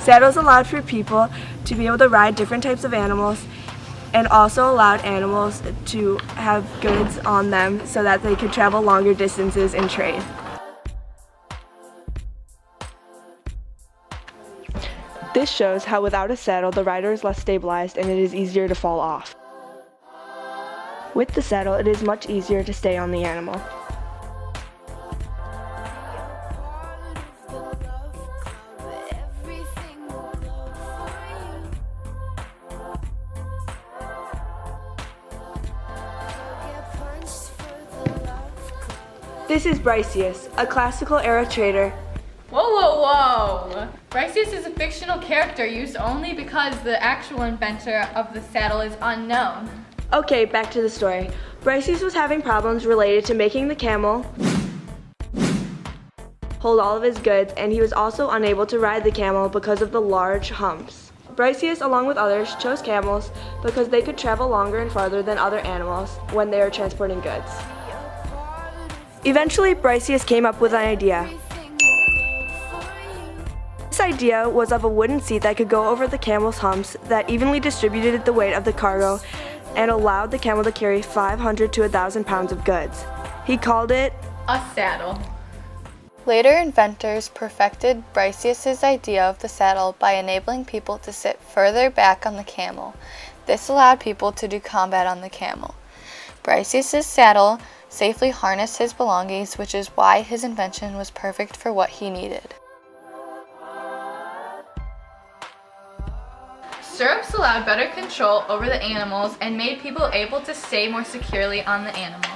Saddles allowed for people to be able to ride different types of animals and also allowed animals to have goods on them so that they could travel longer distances and trade. This shows how without a saddle, the rider is less stabilized and it is easier to fall off. With the saddle, it is much easier to stay on the animal. This is Briseus, a classical era trader. Whoa, whoa, whoa! Briseus is a fictional character used only because the actual inventor of the saddle is unknown. Okay, back to the story. Briseus was having problems related to making the camel hold all of his goods, and he was also unable to ride the camel because of the large humps. Briseus, along with others, chose camels because they could travel longer and farther than other animals when they were transporting goods. Eventually, Briseus came up with an idea. This idea was of a wooden seat that could go over the camel's humps that evenly distributed the weight of the cargo and allowed the camel to carry 500 to 1,000 pounds of goods. He called it a saddle. Later inventors perfected Briseus' idea of the saddle by enabling people to sit further back on the camel. This allowed people to do combat on the camel. Briseus' saddle safely harnessed his belongings, which is why his invention was perfect for what he needed. Stirrups allowed better control over the animals and made people able to stay more securely on the animal.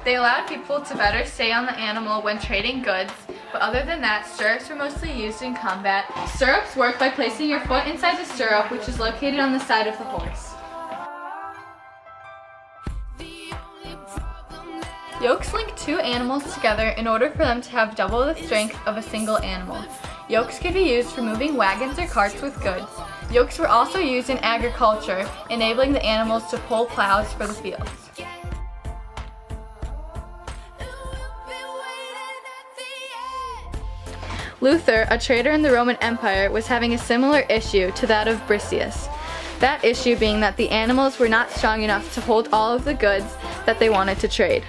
They allowed people to better stay on the animal when trading goods, but other than that, stirrups were mostly used in combat. Stirrups work by placing your foot inside the stirrup, which is located on the side of the horse. Yokes link two animals together in order for them to have double the strength of a single animal. Yokes could be used for moving wagons or carts with goods. Yokes were also used in agriculture, enabling the animals to pull plows for the fields. Luther, a trader in the Roman Empire, was having a similar issue to that of Briseus. That issue being that the animals were not strong enough to hold all of the goods that they wanted to trade.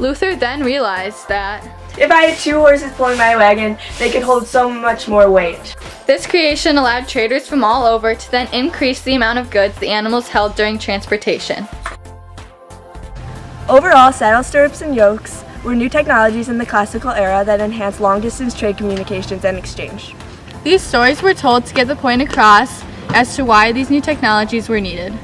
Luther then realized that if I had 2 horses pulling my wagon, they could hold so much more weight. This creation allowed traders from all over to then increase the amount of goods the animals held during transportation. Overall, saddle stirrups and yokes were new technologies in the classical era that enhanced long-distance trade communications and exchange. These stories were told to get the point across as to why these new technologies were needed.